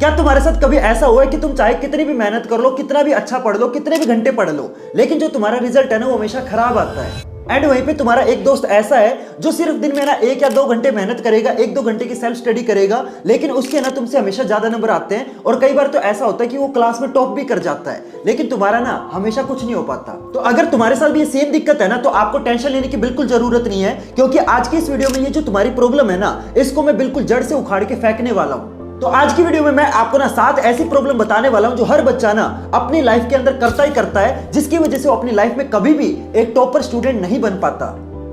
क्या तुम्हारे साथ कभी ऐसा हुआ है कि तुम चाहे कितनी भी मेहनत कर लो, कितना भी अच्छा पढ़ लो, कितने भी घंटे पढ़ लो, लेकिन जो तुम्हारा रिजल्ट है ना वो हमेशा खराब आता है। एंड वहीं पे तुम्हारा एक दोस्त ऐसा है जो सिर्फ दिन में ना 1 या 2 घंटे मेहनत करेगा, 1-2 घंटे की सेल्फ स्टडी करेगा, लेकिन उसके ना तुमसे हमेशा ज्यादा नंबर आते हैं। और कई बार तो ऐसा होता है कि वो क्लास में टॉप भी कर जाता है, लेकिन तुम्हारा ना हमेशा कुछ नहीं हो पाता। तो अगर तुम्हारे साथ भी ये सेम दिक्कत है ना, तो आपको टेंशन लेने की बिल्कुल जरूरत नहीं है, क्योंकि आज की इस वीडियो में ये जो तुम्हारी प्रॉब्लम है ना, इसको मैं बिल्कुल जड़ से उखाड़ के फेंकने वाला हूं। तो आज की वीडियो में मैं आपको ना 7 ऐसी प्रॉब्लम बताने वाला हूं जो हर बच्चा ना अपनी लाइफ के अंदर करता ही करता है, जिसकी वजह से वो अपनी लाइफ में कभी भी एक टॉपर स्टूडेंट नहीं बन पाता।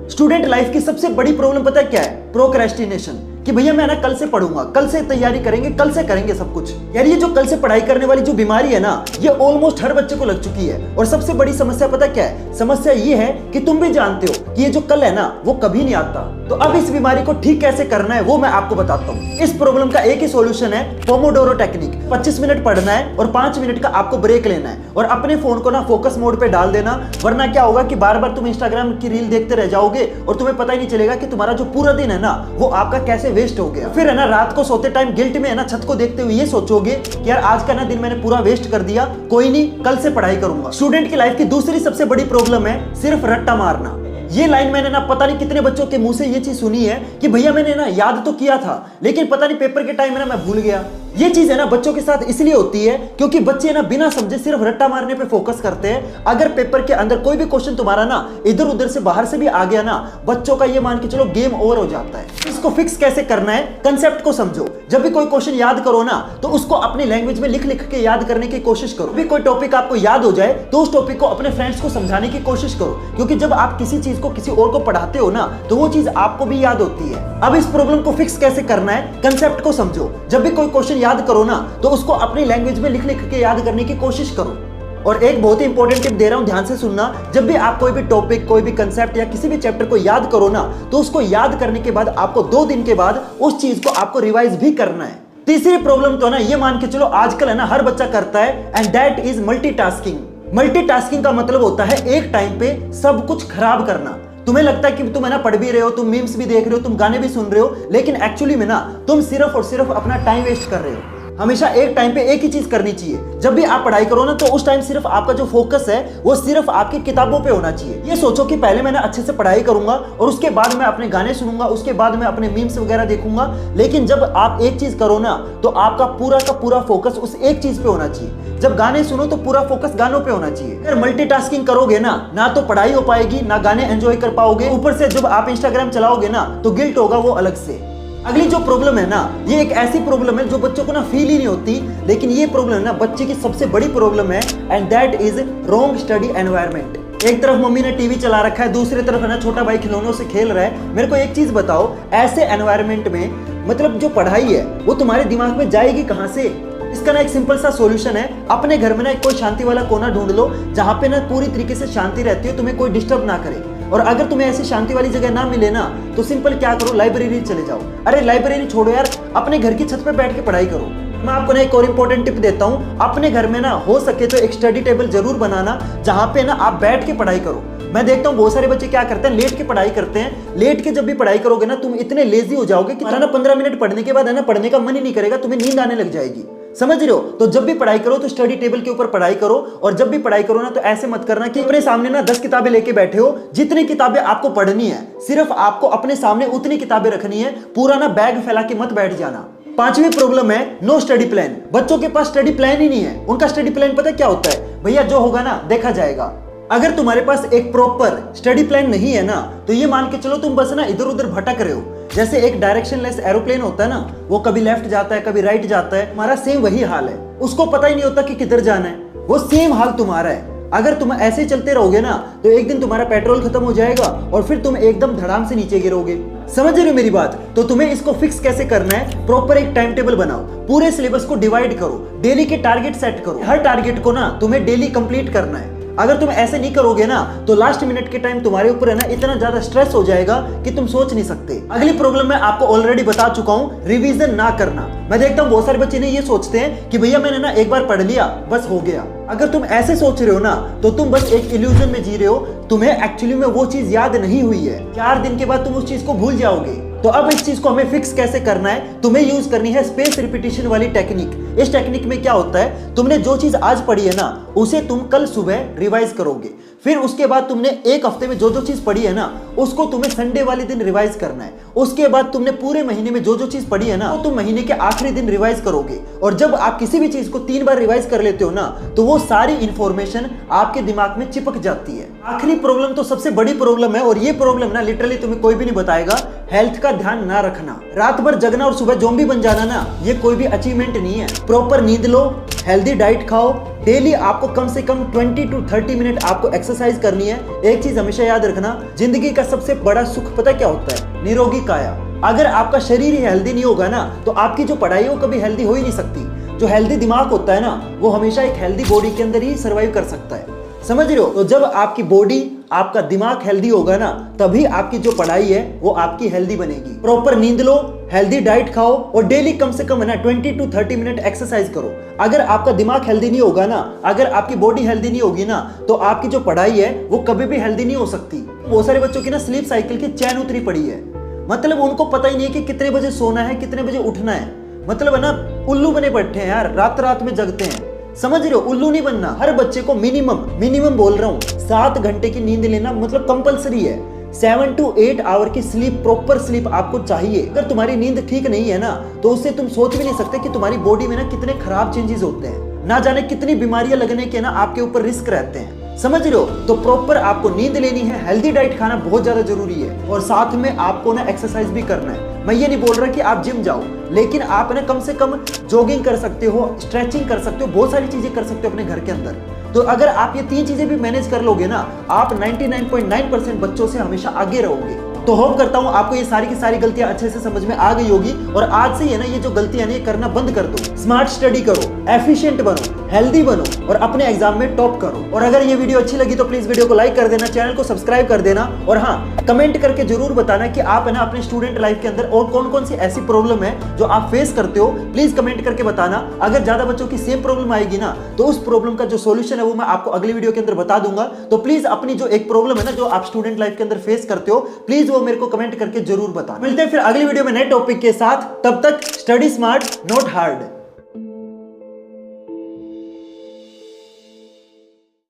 स्टूडेंट लाइफ की सबसे बड़ी प्रॉब्लम पता है क्या है? प्रोक्रेस्टिनेशन। कि भैया मैं ना कल से पढ़ूंगा, कल से तैयारी करेंगे, कल से करेंगे सब कुछ। यार ये जो कल से पढ़ाई करने वाली जो बीमारी है ना, ये ऑलमोस्ट हर बच्चे को लग चुकी है। और सबसे बड़ी समस्या पता क्या है? समस्या ये है कि तुम भी जानते हो कि ये जो कल है ना वो कभी नहीं आता। तो अब इस बीमारी को ठीक कैसे करना है वो मैं आपको बताता हूँ। इस प्रॉब्लम का एक ही सॉल्यूशन है, पोमोडोरो टेक्निक। 25 मिनट पढ़ना है और 5 मिनट का आपको ब्रेक लेना है और अपने फोन को ना फोकस मोड पे डाल देना, वरना क्या होगा कि बार बार तुम इंस्टाग्राम की रील देखते रह जाओगे और तुम्हें पता ही नहीं चलेगा कि तुम्हारा जो पूरा दिन है ना वो आपका कैसे वेस्ट हो गया। फिर है ना रात को सोते टाइम गिल्ट में है ना छत को देखते हुए ये सोचोगे कि यार आज का ना दिन मैंने पूरा वेस्ट कर दिया, कोई नहीं कल से पढ़ाई करूंगा। स्टूडेंट की लाइफ की दूसरी सबसे बड़ी प्रॉब्लम है सिर्फ रट्टा मारना। ये लाइन मैंने ना पता नहीं कितने बच्चों के मुंह से ये चीज सुनी है कि भैया मैंने ना याद तो किया था, लेकिन पता नहीं पेपर के टाइम में ना मैं भूल गया। ये चीज है ना बच्चों के साथ इसलिए होती है क्योंकि बच्चे ना बिना समझे सिर्फ रट्टा मारने पे फोकस करते हैं। अगर पेपर के अंदर कोई भी क्वेश्चन तुम्हारा ना इधर उधर से बाहर से भी आ गया ना, बच्चों का ये मान के चलो गेम ओवर हो जाता है। इसको फिक्स कैसे करना है? कंसेप्ट को समझो। जब भी कोई क्वेश्चन याद करो ना तो उसको अपनी लैंग्वेज में लिख लिख के याद करने की कोशिश करो। भी कोई टॉपिक आपको याद हो जाए तो उस टॉपिक को अपने फ्रेंड्स को समझाने की कोशिश करो, क्योंकि जब आप किसी चीज को किसी और को पढ़ाते हो ना तो वो चीज आपको भी याद होती है। अब इस प्रॉब्लम को फिक्स कैसे करना है? कंसेप्ट को समझो। जब भी कोई क्वेश्चन याद करो ना तो उसको अपनी लैंग्वेज में लिख लिख के याद करने की कोशिश करो। और एक बहुत ही इंपॉर्टेंट टिप दे रहा हूं, ध्यान से सुनना। जब भी आप कोई भी टॉपिक, कोई भी कंसेप्ट या किसी भी चैप्टर को याद करो ना तो उसको याद करने के बाद आपको 2 दिन के बाद उस चीज को आपको रिवाइज भी करना है। तीसरी प्रॉब्लम तो ना ये मान के चलो आजकल है ना हर बच्चा करता है, and that is multitasking. Multitasking का मतलब होता है एक टाइम पे सब कुछ खराब करना। तुम्हें लगता है कि तुम है ना पढ़ भी रहे हो, तुम मीम्स भी देख रहे हो, तुम गाने भी सुन रहे हो, लेकिन एक्चुअली में ना तुम सिर्फ और सिर्फ अपना टाइम वेस्ट कर रहे हो। हमेशा एक टाइम पे एक ही चीज करनी चाहिए। जब भी आप पढ़ाई करो ना तो उस टाइम सिर्फ आपका जो फोकस है वो सिर्फ आपकी किताबों पे होना चाहिए। ये सोचो कि पहले मैंने अच्छे से पढ़ाई करूंगा और उसके बाद मैं अपने गाने सुनूंगा, उसके बाद मैं अपने मीम्स वगैरह देखूंगा। लेकिन जब आप एक चीज करो ना तो आपका पूरा का पूरा फोकस उस एक चीज पे होना चाहिए। जब गाने सुनो तो पूरा फोकस गानों पे होना चाहिए। अगर मल्टीटास्किंग करोगे ना तो पढ़ाई हो पाएगी, ना गाने एंजॉय कर पाओगे, ऊपर से जब आप इंस्टाग्राम चलाओगे ना तो गिल्ट होगा वो अलग से। अगली जो प्रॉब्लम है ना ये एक ऐसी प्रॉब्लम है जो बच्चों को ना फील ही नहीं होती, लेकिन ये प्रॉब्लम ना बच्चे की सबसे बड़ी प्रॉब्लम है, and that is wrong study environment. एक तरफ मम्मी ने टीवी चला रखा है, दूसरी तरफ है ना छोटा भाई खिलौनों से खेल रहा है। मेरे को एक चीज बताओ, ऐसे एनवायरनमेंट में मतलब जो पढ़ाई है वो तुम्हारे दिमाग में जाएगी कहां से? इसका ना एक सिंपल सा सॉल्यूशन है, अपने घर में ना कोई शांति वाला कोना ढूंढ लो जहां पे ना पूरी तरीके से शांति रहती हो, तुम्हें कोई डिस्टर्ब ना करे। और अगर तुम्हें ऐसी शांति वाली जगह ना मिले ना तो सिंपल क्या करो, लाइब्रेरी चले जाओ। अरे लाइब्रेरी छोड़ो यार, अपने घर की छत पे बैठ के पढ़ाई करो। मैं आपको ना एक और इंपॉर्टेंट टिप देता हूँ, अपने घर में ना हो सके तो एक स्टडी टेबल जरूर बनाना जहां पे ना आप बैठ के पढ़ाई करो। मैं देखता हूँ बहुत सारे बच्चे क्या करते हैं, लेट के पढ़ाई करते हैं। लेट के जब भी पढ़ाई करोगे ना तुम इतने लेजी हो जाओगे कि ना 15 मिनट पढ़ने के बाद है ना पढ़ने का मन ही नहीं करेगा, तुम्हें नींद आने लग जाएगी। समझ रहे हो? तो जब भी पढ़ाई करो तो स्टडी टेबल के ऊपर पढ़ाई करो। और जब भी पढ़ाई करो ना तो ऐसे मत करना कि अपने सामने ना 10 किताबें लेके बैठे हो। जितनी किताबें आपको पढ़नी है सिर्फ आपको अपने सामने उतनी किताबें रखनी है, पूरा ना बैग फैला के मत बैठ जाना। 5वीं प्रॉब्लम है नो स्टडी प्लान। बच्चों के पास स्टडी प्लान ही नहीं है। उनका स्टडी प्लान पता क्या होता है? भैया जो होगा ना देखा जाएगा। अगर तुम्हारे पास एक प्रॉपर स्टडी प्लान नहीं है ना तो ये मान के चलो तुम बस ना इधर उधर भटक रहे हो। जैसे एक डायरेक्शनलेस एरोप्लेन होता है ना, वो कभी लेफ्ट जाता है कभी राइट जाता है, हमारा सेम वही हाल है। उसको पता ही नहीं होता कि किधर जाना है, वो सेम हाल तुम्हारा है। अगर तुम ऐसे चलते रहोगे ना तो एक दिन तुम्हारा पेट्रोल खत्म हो जाएगा और फिर तुम एकदम धड़ाम से नीचे गिरोगे। समझ रहे हो मेरी बात? तो तुम्हें इसको फिक्स कैसे करना है? प्रॉपर एक टाइम टेबल बनाओ, पूरे सिलेबस को डिवाइड करो, डेली के टारगेट सेट करो। हर टारगेट को ना तुम्हें डेली कंप्लीट करना है। अगर तुम ऐसे नहीं करोगे ना तो लास्ट मिनट के टाइम तुम्हारे ऊपर है ना इतना ज्यादा स्ट्रेस हो जाएगा कि तुम सोच नहीं सकते। अगली प्रॉब्लम मैं आपको ऑलरेडी बता चुका हूं, रिवीजन ना करना। मैं देखता हूं बहुत सारे बच्चे ने ये सोचते हैं कि भैया मैंने ना एक बार पढ़ लिया बस हो गया। अगर तुम ऐसे सोच रहे हो ना तो तुम बस एक इल्यूजन में जी रहे हो, तुम्हें एक्चुअली में वो चीज याद नहीं हुई है। 4 दिन के बाद तुम उस चीज को भूल जाओगे। तो अब इस चीज को हमें फिक्स कैसे करना है, तुम्हें यूज करनी है स्पेस रिपीटिशन वाली टेक्निक। इस टेक्निक में क्या होता है, तुमने जो चीज आज पढ़ी है ना उसे तुम कल सुबह रिवाइज करोगे, फिर उसके बाद तुमने एक हफ्ते में जो जो चीज पढ़ी है ना उसको तुम्हें संडे वाले दिन रिवाइज करना है। उसके बाद तुमने पूरे महीने में जो जो चीज पढ़ी है ना वो तुम महीने के आखिरी दिन रिवाइज करोगे। और जब आप किसी भी चीज को 3 बार रिवाइज कर लेते हो ना तो वो सारी इंफॉर्मेशन आपके दिमाग में चिपक जाती है। आखिरी प्रॉब्लम तो सबसे बड़ी प्रॉब्लम है, और ये प्रॉब्लम ना लिटरली तुम्हें कोई भी नहीं बताएगा, हेल्थ का ध्यान ना रखना। रात भर जगना और सुबह ज़ॉम्बी बन जाना ना ये कोई भी अचीवमेंट नहीं है। प्रॉपर नींद लो, हेल्दी डाइट खाओ, डेली आपको कम से कम 20 to 30 मिनट आपको एक्सरसाइज करनी है। एक चीज हमेशा याद रखना, जिंदगी का सबसे बड़ा सुख पता क्या होता है, निरोगी काया। अगर आपका शरीर ही हेल्दी नहीं होगा ना तो आपकी जो पढ़ाई है वो कभी हेल्दी हो ही नहीं सकती। जो हेल्दी दिमाग होता है ना वो हमेशा एक हेल्दी बॉडी के अंदर ही सर्वाइव कर सकता है, समझ रहे हो। तो जब आपकी बॉडी आपका दिमाग हेल्दी होगा ना तभी आपकी जो पढ़ाई है वो आपकी हेल्दी बनेगी। प्रॉपर नींद लो, हेल्दी डाइट खाओ और डेली कम से कम है ना 20 to 30 मिनट एक्सरसाइज करो। अगर आपका दिमाग हेल्दी नहीं होगा ना, अगर आपकी बॉडी हेल्दी नहीं होगी ना तो आपकी जो पढ़ाई है वो कभी भी हेल्दी नहीं हो सकती। बहुत सारे बच्चों की ना स्लीप साइकिल की चैन उतरी पड़ी है, मतलब उनको पता ही नहीं है कि कितने बजे सोना है कितने बजे उठना है। मतलब है ना उल्लू बने बैठे हैं यार, रात रात में जगते हैं, समझ रहे हो। उल्लू नहीं बनना। हर बच्चे को मिनिमम बोल रहा हूँ 7 घंटे की नींद लेना मतलब कंपलसरी है। 7 to 8 आवर की स्लीप, प्रॉपर स्लीप आपको चाहिए। अगर तुम्हारी नींद ठीक नहीं है ना तो उससे तुम सोच भी नहीं सकते कि तुम्हारी बॉडी में ना कितने खराब चेंजेस होते हैं, ना जाने कितनी बीमारियां लगने के ना आपके ऊपर रिस्क रहते हैं, समझ रहे हो। तो प्रॉपर आपको नींद लेनी है, हेल्दी डाइट खाना बहुत ज्यादा जरूरी है और साथ में आपको ना एक्सरसाइज भी करना है। मैं ये नहीं बोल रहा कि आप जिम जाओ, लेकिन आप ना कम से कम जॉगिंग कर सकते हो, स्ट्रेचिंग कर सकते हो, बहुत सारी चीजें कर सकते हो अपने घर के अंदर। तो अगर आप ये 3 चीजें भी मैनेज कर लोगे ना आप 99.9% बच्चों से हमेशा आगे रहोगे। तो होप करता हूं आपको ये सारी की सारी गलतियां अच्छे से समझ में आ गई होगी और आज से ये ना ये जो गलतियां हैं ये करना बंद कर दो। स्मार्ट स्टडी करो, एफिशिएंट बनो, हेल्दी बनो और अपने एग्जाम में टॉप करो। और अगर ये वीडियो अच्छी लगी तो प्लीज वीडियो को लाइक कर देना, चैनल को सब्सक्राइब कर देना और हाँ कमेंट करके जरूर बताना कि आप है ना अपने स्टूडेंट लाइफ के अंदर और कौन कौन सी ऐसी प्रॉब्लम है जो आप फेस करते हो। प्लीज कमेंट करके बताना। अगर ज्यादा बच्चों की सेम प्रॉब्लम आएगी ना तो उस प्रॉब्लम का जो सोल्यूशन है वो मैं आपको अगली वीडियो के अंदर बता दूंगा। तो प्लीज अपनी जो एक प्रॉब्लम है ना जो आप स्टूडेंट लाइफ के अंदर फेस करते हो प्लीज वो मेरे को कमेंट करके जरूर बताना। मिलते हैं फिर अगली वीडियो में नए टॉपिक के साथ, तब तक स्टडी स्मार्ट नॉट हार्ड।